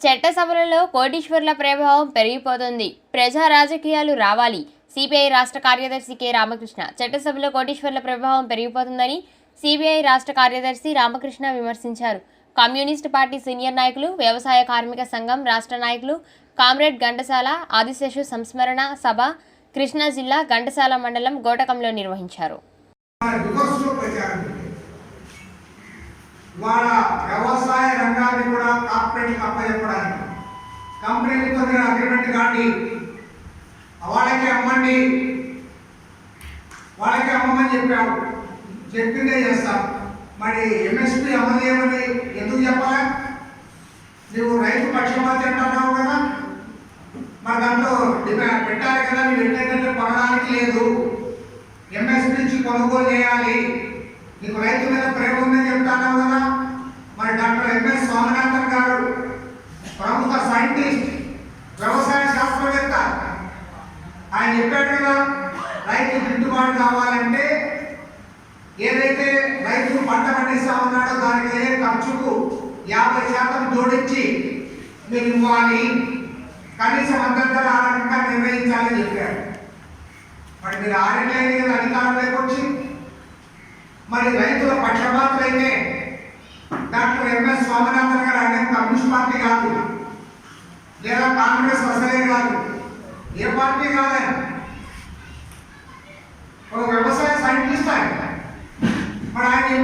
చట్టసభలలో కోటీశ్వర్ల ప్రభావం పెరిగిపోతుంది. ప్రజా రాజకీయాలు రావాలి. సిపిఐ రాష్ట్ర కార్యదర్శి కె రామకృష్ణ. చట్టసభలో కోటీశ్వర్ల ప్రభావం పెరిగిపోతుందని సిపిఐ రాష్ట్ర కార్యదర్శి రామకృష్ణ విమర్శించారు. కమ్యూనిస్టు పార్టీ సీనియర్ నాయకులు, వ్యవసాయ కార్మిక సంఘం రాష్ట్ర నాయకులు కామ్రేడ్ ఘంటసాల ఆదిశేషు సంస్మరణ సభ కృష్ణా జిల్లా ఘంటసాల మండలం గోటకంలో నిర్వహించారు. వాళ్ళ వ్యవసాయ రంగాన్ని కూడా కార్పొరేట్కి అప్పచెప్పడానికి కంపెనీలతో మీరు అగ్రిమెంట్ కాండి, వాళ్ళకి అమ్మండి, వాళ్ళకి అమ్మమని చెప్పావు, చెప్పిందే చేస్తాం. మరి ఎంఎస్పీ అమలు చేయమని ఎందుకు చెప్పాలా? నువ్వు రైతు పక్షపాతి అంటున్నావు కదా, మరి దాంట్లో డిమాండ్ పెట్టాలి కదా. నువ్వు ఏంటంటే కొనడానికి లేదు, ఎంఎస్పీ నుంచి కొనుగోలు చేయాలి. నీకు రైతు మీద ప్రేమ ఉందని చెప్తాను కదా. మరి డాక్టర్ ఎంఎస్ స్వామినాథన్ గారు ప్రముఖ సైంటిస్ట్, వ్యవసాయ శాస్త్రవేత్త, ఆయన చెప్పాడు కదా, రైతు గిట్టుబాటు కావాలంటే ఏదైతే రైతు పంట పండిస్తా ఉన్నాడో దానికి అయ్యే ఖర్చుకు 50% జోడించి మీరు ఇవ్వాలి, కనీస మద్దతు ధర ఆ రకంగా నిర్ణయించాలని చెప్పారు. మరి మీరు ఆరేళ్ళైంది కదా అధికారంలోకి వచ్చి, మరి రైతుల పక్షపాతులైతే డాక్టర్ ఎంఎస్ స్వామినాథన్ గారు, ఆయన కమ్యూనిస్ట్ పార్టీ కాదు, లేదా కాంగ్రెస్ అసలే కాదు, ఏ పార్టీ కాదని ఒక వ్యవసాయ సైంటిస్ట్ ఆయన. మరి ఆయన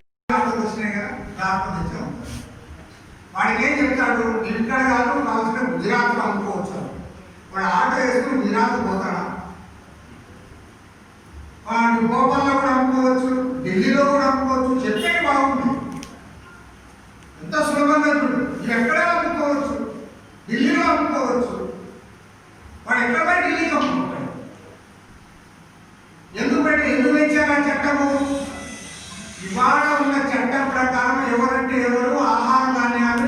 వచ్చినాయి కదా, ఆత్మహత్యం వాడికి ఏం చెప్తాడు? ఇక్కడ కాదు, కావాల్సిన గుజరాత్లో అమ్ముకోవచ్చు. వాడు ఆటో వేసుకుని గుజరాత్ పోతాడా? వాడు భోపాల్లో కూడా అమ్ముకోవచ్చు, ఢిల్లీలో కూడా అమ్ముకోవచ్చు. చెప్పేది బాగుంది, ఎంత సులభంగా చూడు. ఇది ఎక్కడైనా అమ్ముకోవచ్చు, ఢిల్లీలో అమ్ముకోవచ్చు. వాడు ఎక్కడ పోయి ఢిల్లీకి అమ్ముకుంటాడు. ఎందుకు పెంచారా చట్టము? ఇవాళ ఉన్న చట్టం ప్రకారం ఎవరంటే ఎవరు ఆహార ధాన్యాలు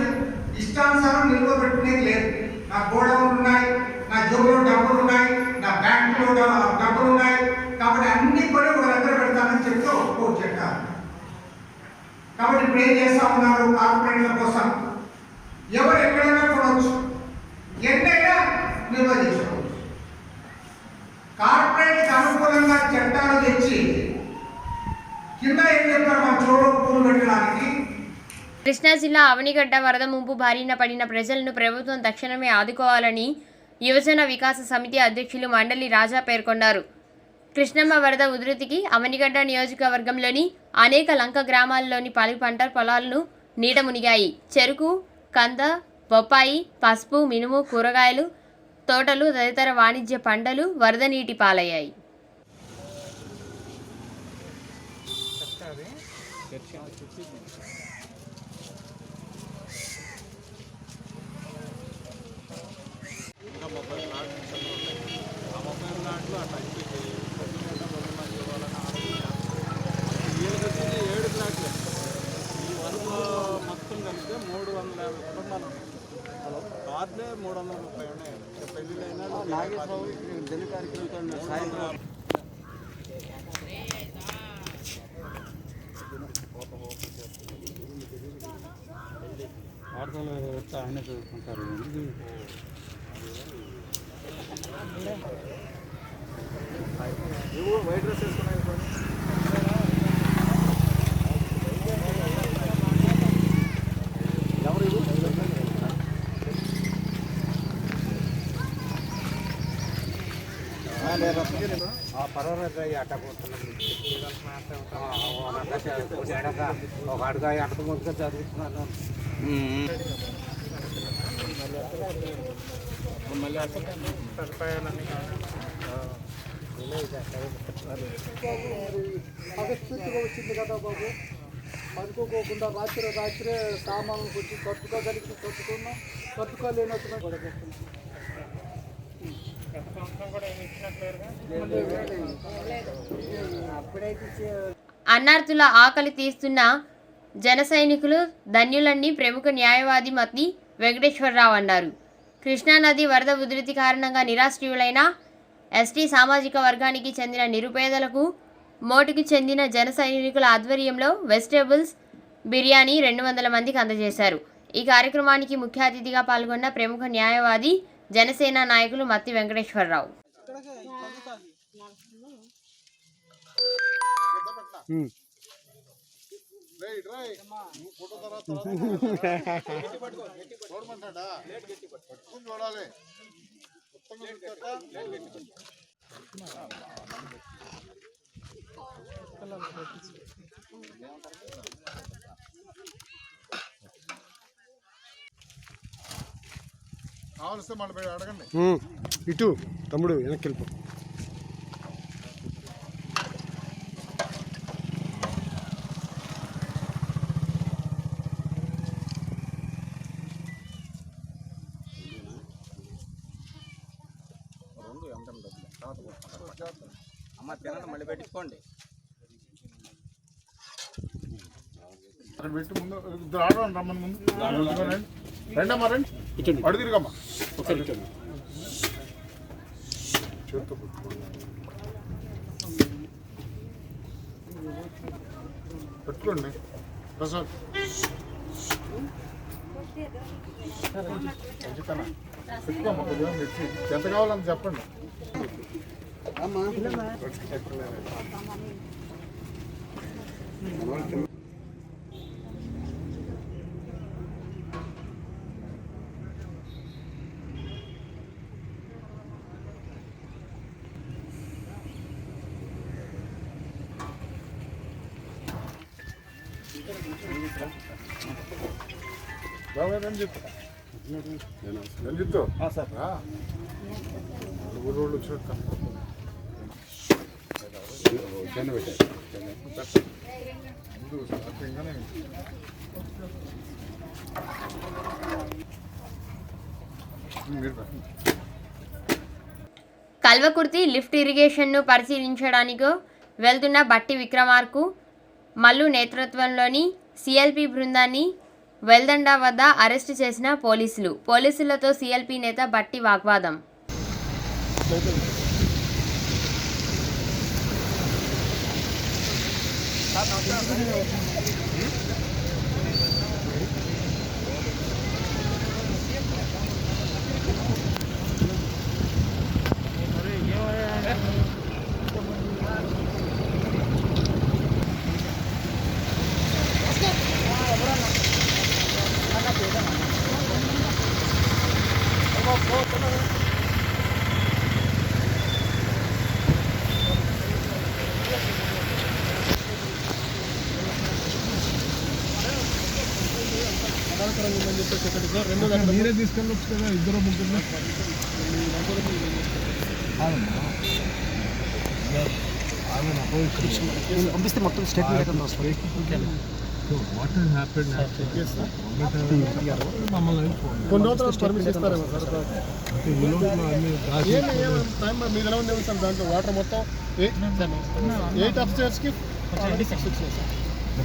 ఇష్టానుసారం నిల్వ పెట్టుకునేది లేదు. నా గోడౌన్లు ఉన్నాయి, నా జోబులో డబ్బులు ఉన్నాయి, నా బ్యాంకులో డబ్బులు ఉన్నాయి, కాబట్టి అన్ని కూడా ఒక దగ్గర పెడతానని చెప్తే ఒప్పుకోవచ్చు చట్టాలు. కాబట్టి ఇప్పుడు ఏం చేస్తా ఉన్నారు? కార్పొరేట్ల కోసం ఎవరు ఎక్కడైనా కొనవచ్చు, ఎన్నైనా నిల్వ చేసుకోవచ్చు. కార్పొరేట్కి అనుకూలంగా చట్టాలు తెచ్చి కింద ఏం చెప్తారు? మా చోడు పూలు పెట్టడానికి. కృష్ణా జిల్లా అవనిగడ్డ వరద ముంపు బారిన పడిన ప్రజలను ప్రభుత్వం తక్షణమే ఆదుకోవాలని యువజన వికాస సమితి అధ్యక్షులు మండలి రాజా పేర్కొన్నారు. కృష్ణమ్మ వరద ఉధృతికి అవనిగడ్డ నియోజకవర్గంలోని అనేక లంక గ్రామాల్లోని పలు పంట పొలాలను నీట మునిగాయి. చెరుకు, కంద, బొప్పాయి, పసుపు, మినుము, కూరగాయలు తోటలు తదితర వాణిజ్య పంటలు వరద నీటి పాలయ్యాయి. మొత్తం కలిపితే 350 కుటుంబాలు ఉన్నాయి. కార్లే 330 ఉన్నాయి. పెళ్ళిళ్ళైనా జల్లి కార్యక్రమం సాయంత్రం వార్తలు ఆయన చదువుకుంటారు. వైట్ డ్రెస్ వేసుకున్నాయి. పర్వాలేదు అట్ట ఒక అడుగు అట్ట ముందుగా చదువుతున్నాను. మళ్ళీ పరిస్థితిగా వచ్చింది కదా బాబు, పడుకోకుండా రాత్రే సామాన్లు కొంచెం కట్టుకోగలిగి కట్టుకున్నాం, కట్టుకోలేనట్టుగా కూడా అన్నార్థుల ఆకలి తీస్తున్న జన సైనికులు ధన్యులన్నీ ప్రముఖ న్యాయవాది మత్తి వెంకటేశ్వరరావు అన్నారు. కృష్ణానది వరద ఉధృతి కారణంగా నిరాశ్రయులైన ఎస్టీ సామాజిక వర్గానికి చెందిన నిరుపేదలకు మోటుకు చెందిన జన సైనికుల ఆధ్వర్యంలో వెజిటేబుల్స్ బిర్యానీ 200 మందికి అందజేశారు. ఈ కార్యక్రమానికి ముఖ్య అతిథిగా పాల్గొన్న ప్రముఖ న్యాయవాది జనసేన నాయకులు మత్తి వెంకటేశ్వరరావు. కావలిస్తే మళ్ళీ అడగండి. ఇటు తమ్ముడు వెనక్కి వెళ్ళిపో. అమ్మ తినండి, మళ్ళీ పెట్టించుకోండి. అక్కడ పెట్టి ముందు ఇద్దరు ఆడవాళ్ళు రమ్మని ముందు రెండమ్మా రండి. అడుగు తిరిగమ్మా. చేత్తో పెట్టుకోండి. ప్రసాద్ పెట్టుకోమ్మా. కొద్దిగా ఎంత కావాలని చెప్పండి. రంజిత్ సార్ నలుగురు రోజులు వచ్చినట్టు కల్వకుర్తి లిఫ్ట్ ఇరిగేషన్ను పరిశీలించడానికి వెళ్తున్న బట్టి విక్రమార్కు మల్లు నేతృత్వంలోని సిఎల్పి బృందాన్ని వెల్దండ వద్ద అరెస్టు చేసిన పోలీసులతో సిఎల్పి నేత బట్టి వాగ్వాదం. మీరే తీసుకెళ్ళొచ్చు కదా, ఇద్దరు ముగ్గురు పంపిస్తే మొత్తం స్టేట్మెంట్ కొన్ని రోజులు పర్మిషన్ ఇస్తారేమో సార్. మీరు ఎలా ఉంది సార్? దాంట్లో వాటర్ మొత్తం 8 అప్స్టేర్స్కి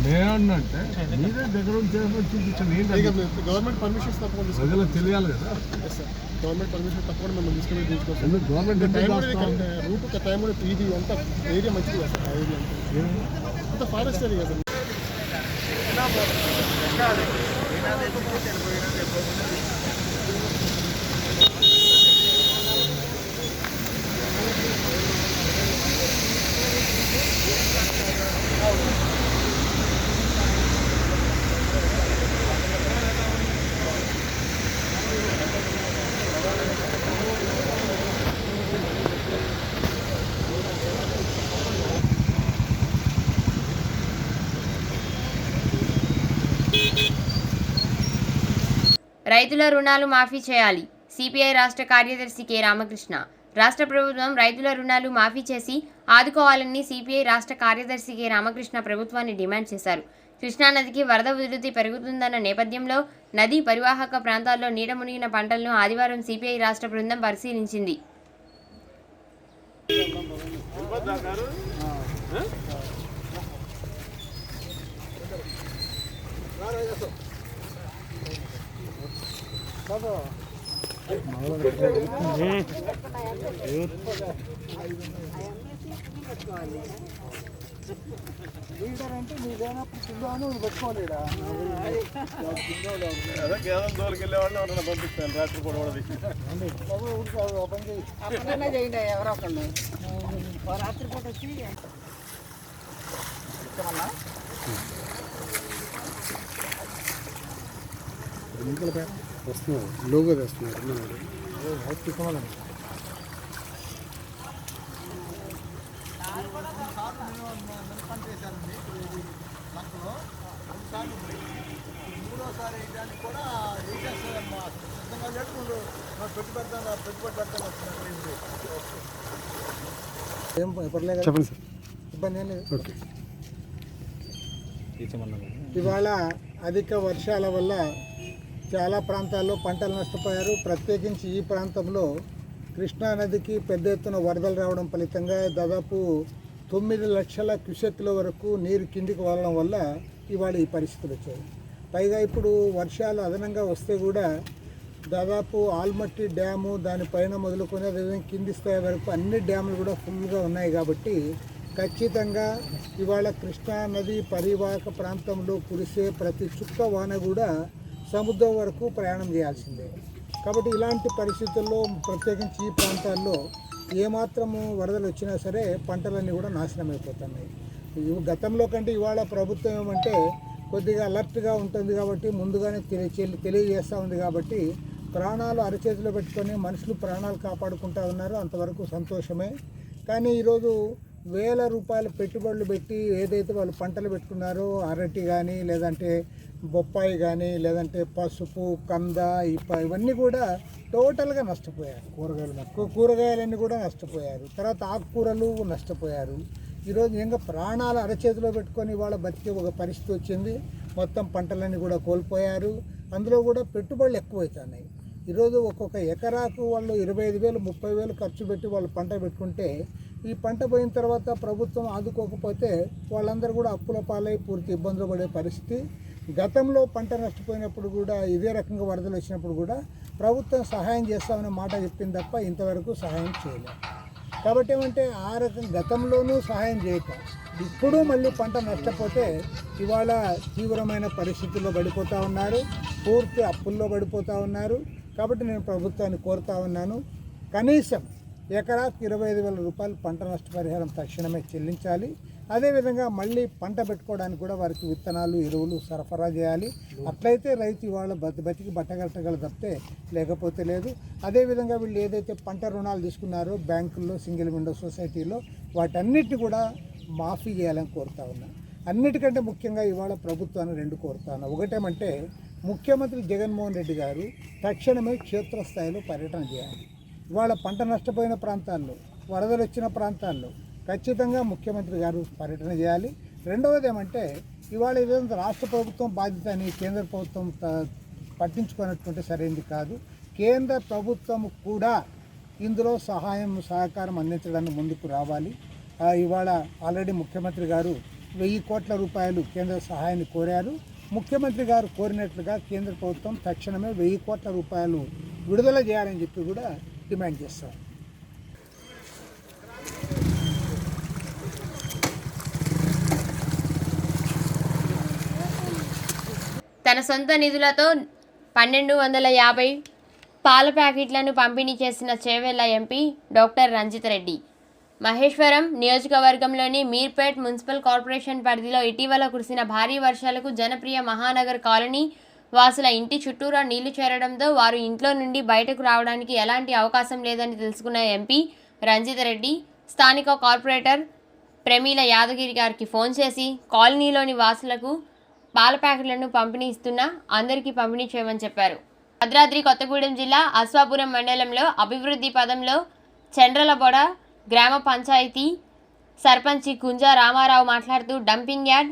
నేనంటే మీరే దగ్గర చూపించండి. గవర్నమెంట్ పర్మిషన్స్ తప్పకుండా ప్రజలకు తెలియాలి కదా. గవర్నమెంట్ పర్మిషన్ తప్పకుండా మేము తీసుకెళ్ళి తీసుకోవచ్చు. గవర్నమెంట్ రూట్ టైం కూడా ఇది అంతా ఏరియా మంచిది కదా సార్. ఆ ఏరియా అంతా ఫారెస్ట్ ఏరియా కదా. రైతుల రుణాలు మాఫీ చేయాలి. సిపిఐ రాష్ట్ర కార్యదర్శి కె రామకృష్ణ. రాష్ట్ర ప్రభుత్వం రైతుల రుణాలు మాఫీ చేసి ఆదుకోవాలని సిపిఐ రాష్ట్ర కార్యదర్శి కె రామకృష్ణ ప్రభుత్వాన్ని డిమాండ్ చేశారు. కృష్ణానదికి వరద ఉధృతి పెరుగుతుందన్న నేపథ్యంలో నదీ పరివాహక ప్రాంతాల్లో నీట మునిగిన పంటలను ఆదివారం సిపిఐ రాష్ట్ర బృందం పరిశీలించింది. లీడర్ అంటే నీ లేనప్పుడు కింద నువ్వు పెట్టుకోలేడా అదే కేవలం దోలికి వెళ్ళేవాళ్ళు ఎవరైనా పంపిస్తాను రాత్రి కూడా ఓపెన్ చేయి అప్పుడన్నా చేయండి ఎవరో ఒకళ్ళు రాత్రిపూట వచ్చి ఇస్తామన్నా వస్తున్నారు లోగో తెస్తున్నారు మూడోసారి వేయడానికి కూడా వేసేస్తారమ్మా సిద్ధంగా లేడు పెట్టుబడి పెడతాను ఏం పర్లేదు చెప్పండి సార్. ఇబ్బంది ఏం లేదు. ఓకే. ఇవాళ అధిక వర్షాల వల్ల చాలా ప్రాంతాల్లో పంటలు నష్టపోయారు. ప్రత్యేకించి ఈ ప్రాంతంలో కృష్ణా నదికి పెద్ద ఎత్తున వరదలు రావడం ఫలితంగా దాదాపు 9 లక్షల క్యూసెక్ల వరకు నీరు కిందికి వాలడం వల్ల ఇవాళ ఈ పరిస్థితులు వచ్చాయి. పైగా ఇప్పుడు వర్షాలు అదనంగా వస్తే కూడా దాదాపు ఆల్మట్టి డ్యాము దానిపైన మొదలుకొని అదేవిధంగా కింది స్థాయి వరకు అన్ని డ్యాములు కూడా ఫుల్గా ఉన్నాయి కాబట్టి ఖచ్చితంగా ఇవాళ కృష్ణా నది పరివాహక ప్రాంతంలో కురిసే ప్రతి చుక్క వాన కూడా సముద్రం వరకు ప్రయాణం చేయాల్సిందే. కాబట్టి ఇలాంటి పరిస్థితుల్లో ప్రత్యేకించి ఈ ప్రాంతాల్లో ఏమాత్రము వరదలు వచ్చినా సరే పంటలన్నీ కూడా నాశనం అయిపోతున్నాయి. గతంలో కంటే ఇవాళ ప్రభుత్వం ఏమంటే కొద్దిగా అలర్ట్గా ఉంటుంది కాబట్టి ముందుగానే తెలియజేస్తూ ఉంది కాబట్టి ప్రాణాలు అరచేతిలో పెట్టుకొని మనుషులు ప్రాణాలు కాపాడుకుంటూ ఉన్నారు. అంతవరకు సంతోషమే. కానీ ఈరోజు వేల రూపాయల పెట్టుబడులు పెట్టి ఏదైతే వాళ్ళు పంటలు పెట్టుకున్నారో అరటి కానీ లేదంటే బొప్పాయి కానీ లేదంటే పసుపు కంద ఇవన్నీ కూడా టోటల్గా నష్టపోయారు. కూరగాయలన్నీ కూడా నష్టపోయారు. తర్వాత ఆకుకూరలు నష్టపోయారు. ఈరోజు ఇంకా ప్రాణాలు అరచేతిలో పెట్టుకొని వాళ్ళ బతికే ఒక పరిస్థితి వచ్చింది. మొత్తం పంటలన్నీ కూడా కోల్పోయారు. అందులో కూడా పెట్టుబడులు ఎక్కువవుతున్నాయి. ఈరోజు ఒక్కొక్క ఎకరాకు వాళ్ళు 25,000 30,000 ఖర్చు పెట్టి వాళ్ళు పంట పెట్టుకుంటే ఈ పంట పోయిన తర్వాత ప్రభుత్వం ఆదుకోకపోతే వాళ్ళందరూ కూడా అప్పుల పాలై పూర్తి ఇబ్బందులు పడే పరిస్థితి. గతంలో పంట నష్టపోయినప్పుడు కూడా ఇదే రకంగా వరదలు వచ్చినప్పుడు కూడా ప్రభుత్వం సహాయం చేస్తామనే మాట చెప్పింది తప్ప ఇంతవరకు సహాయం చేయలేదు. కాబట్టి ఏమంటే ఆ రకం గతంలోనూ సహాయం చేయక ఇప్పుడు మళ్ళీ పంట నష్టపోతే ఇవాళ తీవ్రమైన పరిస్థితుల్లో పడిపోతూ ఉన్నారు. పూర్తి అప్పుల్లో పడిపోతూ ఉన్నారు. కాబట్టి నేను ప్రభుత్వాన్ని కోరుతా ఉన్నాను, కనీసం ఎకరాకు 25,000 రూపాయలు పంట నష్టపరిహారం తక్షణమే చెల్లించాలి. అదేవిధంగా మళ్ళీ పంట పెట్టుకోవడానికి కూడా వారికి విత్తనాలు ఎరువులు సరఫరా చేయాలి. అట్లయితే రైతు ఇవాళ బతికి బట్టగట్టగల తప్పితే లేకపోతే లేదు. అదేవిధంగా వీళ్ళు ఏదైతే పంట రుణాలు తీసుకున్నారో బ్యాంకుల్లో సింగిల్ విండో సొసైటీలో వాటన్నిటిని కూడా మాఫీ చేయాలని కోరుతా ఉన్నాను. అన్నిటికంటే ముఖ్యంగా ఇవాళ ప్రభుత్వాన్ని 2 కోరుతాను. ఒకటేమంటే ముఖ్యమంత్రి జగన్మోహన్ రెడ్డి గారు తక్షణమే క్షేత్రస్థాయిలో పర్యటన చేయాలి. ఇవాళ పంట నష్టపోయిన ప్రాంతాల్లో వరదలు వచ్చిన ప్రాంతాల్లో ఖచ్చితంగా ముఖ్యమంత్రి గారు పర్యటన చేయాలి. రెండవది ఏమంటే ఇవాళ ఏదైనా రాష్ట్ర ప్రభుత్వం బాధ్యత అని కేంద్ర ప్రభుత్వం పట్టించుకున్నటువంటి సరైనది కాదు. కేంద్ర ప్రభుత్వం కూడా ఇందులో సహకారం అందించడానికి ముందుకు రావాలి. ఇవాళ ఆల్రెడీ ముఖ్యమంత్రి గారు 1000 కోట్ల రూపాయలు కేంద్ర సహాయాన్ని కోరారు. ముఖ్యమంత్రి గారు కోరినట్లుగా కేంద్ర ప్రభుత్వం తక్షణమే 1000 కోట్ల రూపాయలు విడుదల చేయాలని చెప్పి కూడా డిమాండ్ చేస్తారు. తన సొంత నిధులతో 1250 పాల ప్యాకెట్లను పంపిణీ చేసిన చేవెళ్ల ఎంపీ డాక్టర్ రంజిత్ రెడ్డి. మహేశ్వరం నియోజకవర్గంలోని మీర్పేట్ మున్సిపల్ కార్పొరేషన్ పరిధిలో ఇటీవల కురిసిన భారీ వర్షాలకు జనప్రియ మహానగర్ కాలనీ వాసుల ఇంటి చుట్టూరా నీళ్లు చేరడంతో వారు ఇంట్లో నుండి బయటకు రావడానికి ఎలాంటి అవకాశం లేదని తెలుసుకున్న ఎంపీ రంజిత్ రెడ్డి స్థానిక కార్పొరేటర్ ప్రమీల యాదగిరి గారికి ఫోన్ చేసి కాలనీలోని వాసులకు పాల ప్యాకెట్లను పంపిణీ ఇస్తున్నా అందరికీ పంపిణీ చేయమని చెప్పారు. భద్రాద్రి కొత్తగూడెం జిల్లా అశ్వాపురం మండలంలో అభివృద్ధి పదంలో చండ్రలబొడ గ్రామ పంచాయతీ సర్పంచి కుంజా రామారావు మాట్లాడుతూ డంపింగ్ యార్డ్,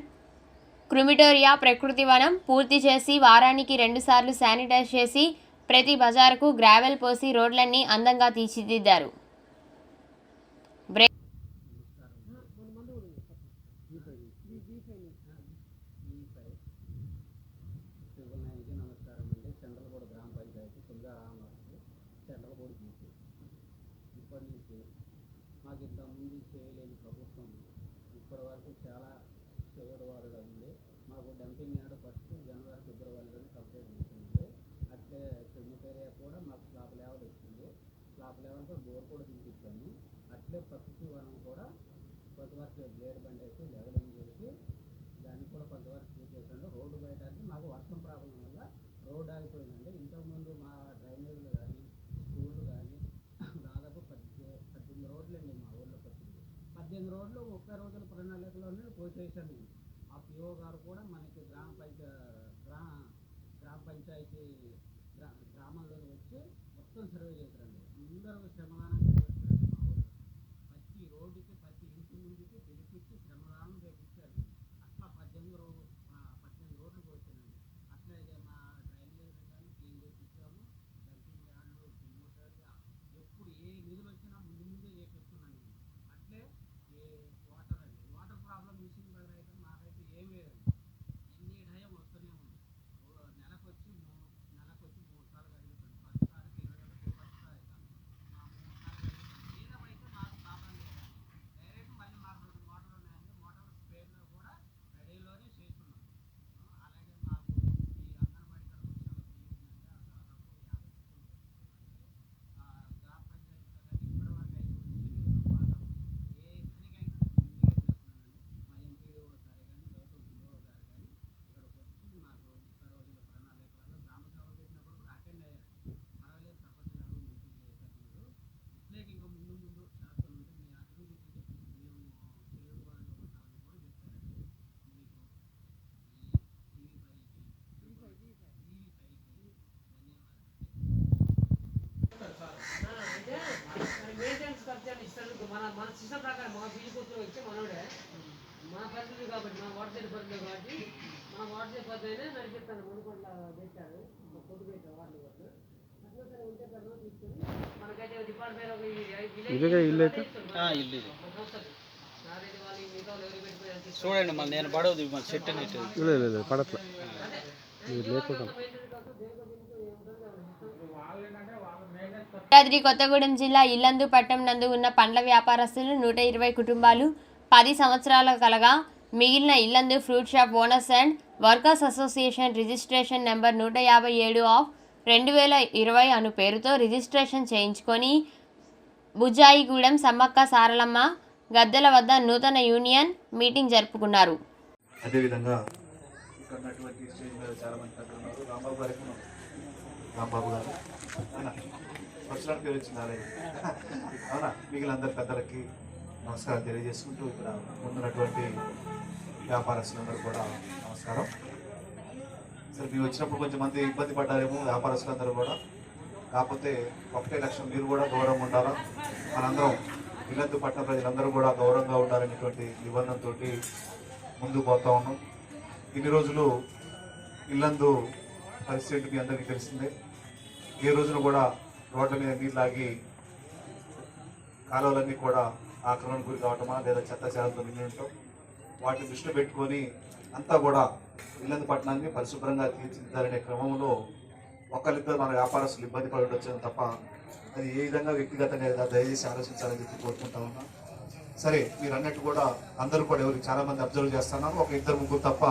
క్రిమిటోరియా, ప్రకృతి వనం పూర్తి చేసి వారానికి 2 సార్లు శానిటైజ్ చేసి ప్రతి బజారుకు గ్రావెల్ పోసి రోడ్లన్నీ అందంగా తీర్చిదిద్దారు. మా మాకు ఇంతకుముందు చేయలేని ప్రభుత్వం ఇప్పటి వరకు చాలా చేయవారుగా ఉంది. మాకు డంపింగ్ యార్డ్ ఫస్ట్ జనవరి ఫిబ్రవరిలోనే కంప్లీట్ చేసింది. అట్లే చెమ్మిట్ ఏరియా కూడా మాకు స్లాబ్ లెవెల్ వచ్చింది. స్లాబ్ లెవెల్తో బోర్ కూడా తీసిచ్చాము. అట్లే ప్రకృతి వనం కూడా కొంతవరకు బ్లేడ్ బండ్ వేసి లెవెలింగ్ చేసి దానికి కూడా కొంతవరకు పూర్తి చేశాను. రోడ్డు బయట అంటే మాకు వర్షం ప్రాబ్లం వల్ల రోడ్డు ఆగిపోయిందండి. ఇంతకుముందు మా డ్రైనేజీలు కానీ స్కూళ్ళు కానీ దాదాపు 18 రోడ్లు అండి మా ఊళ్ళో 18 రోడ్లు 30 రోజుల ప్రణాళికలోనే పోసేసాను. ఆ పిఓ గారు కూడా మనకి గ్రామ పంచాయతీ గ్రామంలో వచ్చి మొత్తం సర్వే చేశారండి. అందరూ శ్రమదానంగా చేస్తారండి మా ఊళ్ళో. ప్రతి రోడ్డుకి ప్రతి ఇంటి ముందుకి పిలిపించి శ్రమదానం చేయించారు. అట్లా 18 రోడ్లు పోసానండి. అట్లాగే మా డ్రైనేజీలు కానీ క్లీన్ చేసి ఇచ్చాము. డంపింగ్ యార్డ్లు చిమ్మటాలు ఎప్పుడు ఏ నిధులు వచ్చినా ముందే చేపిస్తున్నాను. అట్లే ఈ వాటర్ అండి, వాటర్ ప్రాబ్లం మిషన్ దగ్గర అయితే మాకైతే ఏమీ లేదండి. ఎన్ని టైం వస్తూనే ఉంది. నెలకు వచ్చి 3 సార్లు కడుగుతాను. 10 సార్లకి 20 సార్లు అవుతాను. మా 3 సార్లు కడుగుతాను. ఏదేమైతే మాకు ప్రాబ్లం లేదండి. డైరెక్ట్ మళ్ళీ మాకు 2 మోటార్లు ఉన్నాయండి. మోటార్ స్పేర్లో కూడా రెడీలోనే చేస్తున్నాం. అలాగే మాకు ఈ అంగన్వాడీ కూడా చాలా బియ్యం దాదాపు 50 గ్రామ పంచాయతీలో కానీ ఇప్పటివరకు అయితే వాటర్ ఏ పనికైనా ముందుగా చేస్తున్నానండి. మా ఎంపీఓ సరే కానీ గౌతమ్ గారు కానీ ఇక్కడికి వచ్చి మాకు 30 రోజుల ప్రణాళికలలో గ్రామ సభ పెట్టినప్పుడు కూడా అటెండ్ అయ్యారు. పర్వాలేదు సర్పంచ్ గారు మంచిగా చేశారు. మీరు ఇట్లేకి ఇంకా ముందు చేస్తుంటే మీ అభివృద్ధికి మేము చేరువాళ్ళు ఉంటామని కూడా చెప్పారండి. మీకు ఈ టీవీ మెయింటెనెన్స్ ఖర్చాలు ఇస్తారు. మన సిస్టమ్ ప్రకారం మా బిల్లు కొత్తలో వచ్చి మనోడే మా పరిస్థితి కాబట్టి మా వాటర్ పరిస్థితి కాబట్టి మా వాటర్ పద్ధతి నడిపిస్తాను. మునుకొండ పెట్టారు పొద్దు పెట్టారు వాళ్ళు అట్లా సరే ఉంటే తర్వాత తీసుకొని మనకైతే డిపార్ట్మెంట్ ఇల్లు నాదైతే వాళ్ళు మిగతా ఎవరు పెట్టుకుని చూడండి. మళ్ళీ నేను పడవద్దు మన చెట్టు నెట్టు పడట్లా లేకుండా భద్రాద్రి కొత్తగూడెం జిల్లా ఇల్లందు పట్టణం నందు ఉన్న పండ్ల వ్యాపారస్తులు 120 కుటుంబాలు 10 సంవత్సరాల కలగా మిగిలిన Yellandu fruit shop owners and workers association registration number 157 of 2020 అను పేరుతో రిజిస్ట్రేషన్ చేయించుకొని బుజ్జాయిగూడెం సమ్మక్క సారలమ్మ గద్దెల వద్ద నూతన యూనియన్ మీటింగ్ జరుపుకున్నారు. అదేవిధంగా ఇక్కడ ఉన్నటువంటి స్టేజ్ మీద చాలా మంది పెద్దలు ఉన్నారు. రాంబాబు గారు పరశురామ్ పేరు వచ్చింది అలాగే అవునా. మిగిలిన అందరి పెద్దలకి నమస్కారం తెలియజేసుకుంటూ ఇక్కడ ముందున్నటువంటి వ్యాపారస్తులందరూ కూడా నమస్కారం. సరే మేము వచ్చినప్పుడు కొంచెం మంది ఇబ్బంది పడ్డారేమో వ్యాపారస్తులందరూ కూడా. కాకపోతే ఒకటే లక్ష్యం, మీరు కూడా గౌరవం ఉండాలా, మనందరం ఇల్లందు పట్టణ ప్రజలందరూ కూడా గౌరవంగా ఉండాలనేటువంటి నిబంధనతో ముందుకు పోతా ఉన్నాం. ఇన్ని రోజులు ఇల్లందు పరిస్థితి మీ అందరికీ తెలిసిందే. ఏ రోజున కూడా రోడ్ల మీద నీళ్ళు లాగి కాలువలన్నీ కూడా ఆక్రమణకు గురి కావటమా లేదా చెత్త చేరలతో నిండి ఉంటాం. వాటిని దృష్టిలో పెట్టుకొని అంతా కూడా ఇల్లందు పట్టణాన్ని పరిశుభ్రంగా తీర్చిదిద్దాలనే క్రమంలో ఒకరిద్దరు మన వ్యాపారస్తులు ఇబ్బంది పడి వచ్చాను తప్ప అది ఏ విధంగా వ్యక్తిగతంగా దయచేసి ఆలోచించాలని చెప్పి కోరుకుంటా ఉన్నా. సరే మీరు అన్నట్టు కూడా అందరూ కూడా ఎవరికి చాలామంది అబ్జర్వ్ చేస్తున్నాను. ఒక 2-3 తప్ప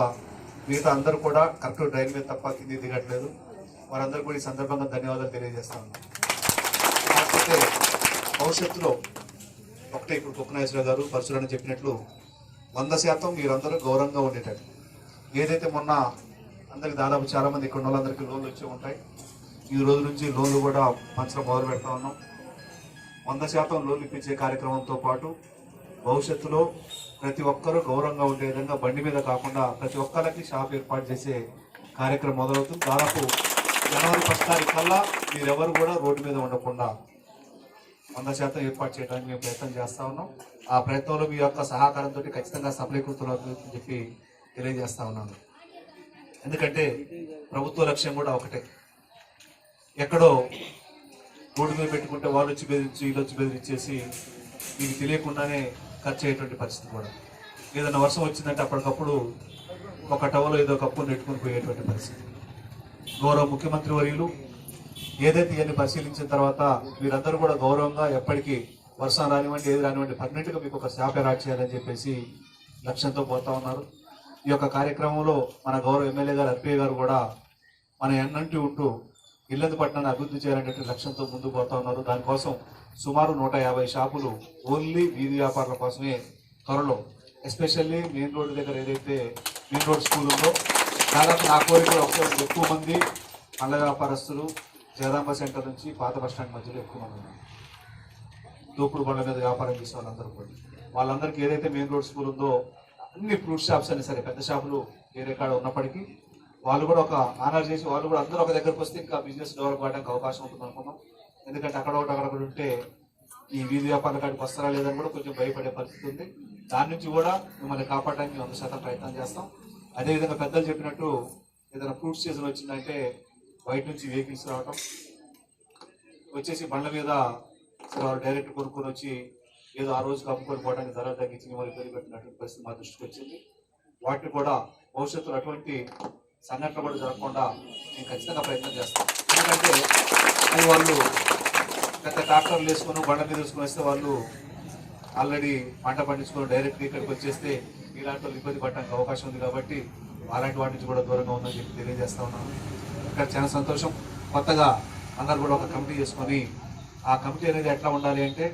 మిగతా అందరూ కూడా కరెక్ట్ డ్రైన్ మీద తప్ప కింది దిగట్లేదు. వారందరూ కూడా ఈ సందర్భంగా ధన్యవాదాలు తెలియజేస్తా ఉన్నాను. కాకపోతే భవిష్యత్తులో ఒకటే ఇప్పుడు కుక్కనాగేశ్వర గారు పరశురాని చెప్పినట్లు 100% మీరందరూ గౌరవంగా ఉండేటట్టు. ఏదైతే మొన్న అందరికి దాదాపు చాలామంది ఇక్కడ ఉన్న వాళ్ళందరికీ లోన్లు వచ్చి ఉంటాయి. ఈ రోజు నుంచి లోన్లు కూడా పంచడం మొదలు పెడతా ఉన్నాం. 100% లోన్లు ఇప్పించే కార్యక్రమంతో పాటు భవిష్యత్తులో ప్రతి ఒక్కరూ గౌరవంగా ఉండే విధంగా బండి మీద కాకుండా ప్రతి ఒక్కరికి షాప్ ఏర్పాటు చేసే కార్యక్రమం మొదలవుతుంది. దాదాపు జనవరి 1 తారీఖు కల్లా మీరెవరు కూడా రోడ్డు మీద ఉండకుండా 100% ఏర్పాటు చేయడానికి మేము ప్రయత్నం చేస్తూ ఉన్నాం. ఆ ప్రయత్నంలో మీ యొక్క సహకారంతో ఖచ్చితంగా సఫలీకృతులవుతుందని చెప్పి తెలియజేస్తా ఉన్నాను. ఎందుకంటే ప్రభుత్వ లక్ష్యం కూడా ఒకటే. ఎక్కడో రోడ్డు మీద పెట్టుకుంటే వాళ్ళు వచ్చి బెదిరించి వీళ్ళు వచ్చి బెదిరించేసి మీకు తెలియకుండానే ఖర్చు అయ్యేటువంటి పరిస్థితి కూడా. ఏదైనా వర్షం వచ్చిందంటే అప్పటికప్పుడు ఒక టవలో ఏదో కప్పు నెట్టుకుని పోయేటువంటి పరిస్థితి. గౌరవ ముఖ్యమంత్రి వర్యులు ఏదైతే ఇవన్నీ పరిశీలించిన తర్వాత మీరందరూ కూడా గౌరవంగా ఎప్పటికీ వర్షం రానివ్వండి ఏది రానివ్వండి పర్మనెంట్గా మీకు ఒక స్లాబ్ అలాట్ చేయాలని చెప్పేసి లక్ష్యంతో పోతా ఉన్నారు. ఈ యొక్క కార్యక్రమంలో మన గౌరవ ఎమ్మెల్యే గారు అర్పయ్య గారు కూడా మన ఎన్నంటి ఉంటూ ఇల్లందు పట్టణాన్ని అభివృద్ధి చేయాలనే లక్ష్యంతో ముందుకు పోతా ఉన్నారు. దానికోసం సుమారు 150 షాపులు ఓన్లీ వీధి వ్యాపారాల కోసమే త్వరలో, ఎస్పెషల్లీ మెయిన్ రోడ్డు దగ్గర ఏదైతే మెయిన్ రోడ్ స్కూల్ ఉందో దాదాపు నా కోరిక ఎక్కువ మంది పండ్ల వ్యాపారస్తులు జగదాంబ సెంటర్ నుంచి పాత బస్టాండ్ మధ్యలో ఎక్కువ మంది ఉన్నారు. దోపుడు బండ్ల మీద వ్యాపారం చేసే వాళ్ళందరూ కూడా వాళ్ళందరికీ ఏదైతే మెయిన్ రోడ్ స్కూల్ ఉందో అన్ని ఫ్రూట్ షాప్స్ అయినా సరే పెద్ద షాపులు వేరే కాడ ఉన్నప్పటికీ వాళ్ళు కూడా ఒక ఆనర్ చేసి వాళ్ళు కూడా అందరూ ఒక దగ్గరకు వస్తే ఇంకా బిజినెస్ డెవలప్ అవడానికి అవకాశం ఉంటుంది అనుకున్నాం. ఎందుకంటే అక్కడ ఉంటే ఈ వీధి వ్యాపారాల కాడికి వస్తారా లేదని కూడా కొంచెం భయపడే పరిస్థితి ఉంది. దాని నుంచి కూడా మిమ్మల్ని కాపాడడానికి 100% ప్రయత్నం చేస్తాం. అదేవిధంగా పెద్దలు చెప్పినట్టు ఏదైనా ఫ్రూట్ సీజన్ వచ్చిందంటే బయట నుంచి వెహికల్స్ రావటం వచ్చేసి బండ్ల మీద డైరెక్ట్ కొనుక్కొని వచ్చి ఏదో ఆ రోజుకి అమ్ముకొని పోవడానికి ధర తగ్గించి మిమ్మల్ని ఇబ్బంది పెట్టినటువంటి పరిస్థితి మా దృష్టికి వచ్చింది. వాటిని కూడా భవిష్యత్తులో అటువంటి సంఘటన కూడా జరగకుండా నేను ఖచ్చితంగా ప్రయత్నం చేస్తాను. ఎందుకంటే అది వాళ్ళు పెద్ద ట్రాక్టర్లు వేసుకొని బండ మీద వేసుకొని వస్తే వాళ్ళు ఆల్రెడీ పంట పండించుకొని డైరెక్ట్గా ఇక్కడికి వచ్చేస్తే ఇలాంటి వాళ్ళు ఇబ్బంది పడడానికి అవకాశం ఉంది. కాబట్టి అలాంటి వాటి నుంచి కూడా దూరంగా ఉందని చెప్పి తెలియజేస్తా ఉన్నాను. ఇక్కడ చాలా సంతోషం. కొత్తగా అందరు కూడా ఒక కమిటీ చేసుకొని ఆ కమిటీ అనేది ఎట్లా ఉండాలి అంటే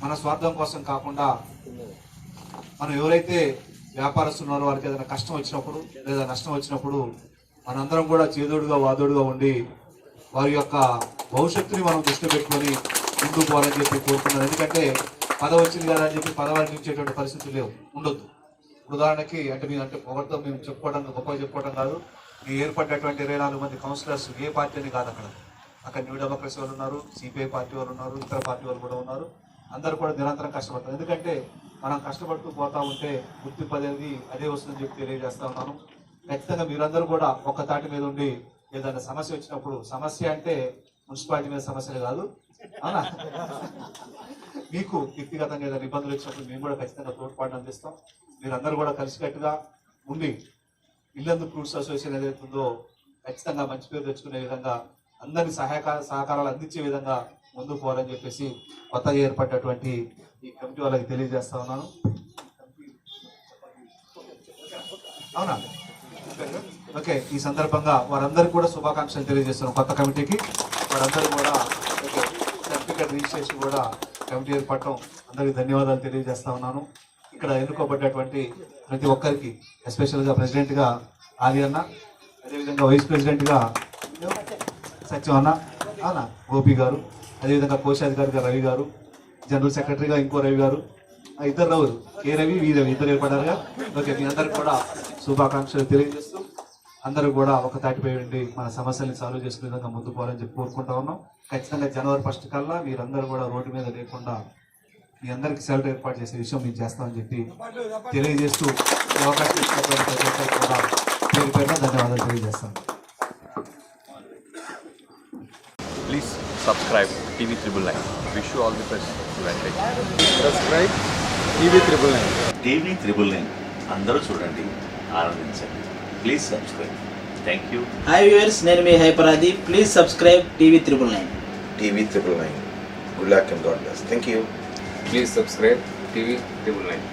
మన స్వార్థం కోసం కాకుండా మనం ఎవరైతే వ్యాపారస్తులు ఉన్నారో వారికి ఏదైనా కష్టం వచ్చినప్పుడు లేదా నష్టం వచ్చినప్పుడు మనందరం కూడా చేదోడుగా వాదోడుగా ఉండి వారి యొక్క భవిష్యత్తుని మనం దృష్టి పెట్టుకొని ముందుకు పోవాలని చెప్పి కోరుతున్నాను. ఎందుకంటే పదవి వచ్చింది కదా అని చెప్పి పదవి అందించేటువంటి పరిస్థితులు లేవు, ఉండొద్దు. ఉదాహరణకి అంటే ఒకరితో మేము గొప్పగా చెప్పుకోవడం కాదు. ఈ ఏర్పడినటువంటి 24 మంది కౌన్సిలర్స్ ఏ పార్టీ అని కాదు, అక్కడ న్యూ డెమోక్రసీ వాళ్ళు ఉన్నారు, సిపిఐ పార్టీ వాళ్ళు ఉన్నారు, ఇతర పార్టీ వాళ్ళు కూడా ఉన్నారు. అందరూ కూడా నిరంతరం కష్టపడతారు. ఎందుకంటే మనం కష్టపడుతూ పోతా ఉంటే గుర్తింపు అనేది అదే వస్తుందని చెప్పి తెలియజేస్తా ఉన్నాను. ఖచ్చితంగా మీరందరూ కూడా ఒక్క తాటి మీద ఉండి ఏదైనా సమస్య వచ్చినప్పుడు, సమస్య అంటే మున్సిపాలిటీ మీద సమస్యలు కాదు, అవునా, మీకు వ్యక్తిగతంగా ఏదైనా ఇబ్బందులు వచ్చినప్పుడు మేము కూడా ఖచ్చితంగా తోడ్పాటు అందిస్తాం. మీరందరూ కూడా కలిసికట్టుగా ఉండి ఇల్లందు ఫ్రూట్స్ అసోసియేషన్ ఏదైతే ఉందో ఖచ్చితంగా మంచి పేరు తెచ్చుకునే విధంగా అందరినీ సహకారాలు అందించే విధంగా ముందుకు పోవాలని చెప్పేసి కొత్తగా ఏర్పడినటువంటి ఈ కమిటీ వాళ్ళకి తెలియజేస్తా ఉన్నాను. అవునా, ఓకే. ఈ సందర్భంగా వారందరికీ కూడా శుభాకాంక్షలు తెలియజేస్తున్నాం. కొత్త కమిటీకి వారందరూ కూడా సర్టిఫికేట్ రిజిస్ట్రేషన్ కూడా కమిటీ ఏర్పడటం అందరికీ ధన్యవాదాలు తెలియజేస్తా ఉన్నాను. ఇక్కడ ఎన్నుకోబడ్డటువంటి ప్రతి ఒక్కరికి, ఎస్పెషల్గా ప్రెసిడెంట్గా ఆది అన్న, అదేవిధంగా వైస్ ప్రెసిడెంట్గా సత్యం అన్న, అవునా, గోపి గారు, అదేవిధంగా కోశాధికారిగా రవి గారు, జనరల్ సెక్రటరీగా ఇంకో రవి గారు, ఇద్దరు రవులు, కే రవి వి రవి, ఇద్దరు ఏర్పడారుగా. ఓకే, మీ అందరికి కూడా శుభాకాంక్షలు తెలియజేస్తూ అందరూ కూడా ఒక తాటిపై ఉండి మన సమస్యల్ని సాల్వ్ చేసుకునే విధంగా ముందుకు పోవాలని చెప్పి కోరుకుంటా ఉన్నాం. ఖచ్చితంగా జనవరి 1 కల్లా మీరందరూ కూడా రోడ్డు మీద లేకుండా మీ అందరికీ సెలవు ఏర్పాటు చేసే విషయం మేము చేస్తామని చెప్పి తెలియజేస్తూ అవకాశం ఇచ్చినటువంటి ప్రతి ఒక్కరికి కూడా పేరు పేరున ధన్యవాదాలు తెలియజేస్తాను. Please subscribe TV 999. Wish you all the best. Subscribe TV 999. TV 999 అందరూ చూడండి, ఆనందించండి. Please subscribe. Thank you. Hi viewers, నేను మీ హైపరాది. Please subscribe TV 999. TV 999. Good luck and God bless. Thank you. Please subscribe TV 999.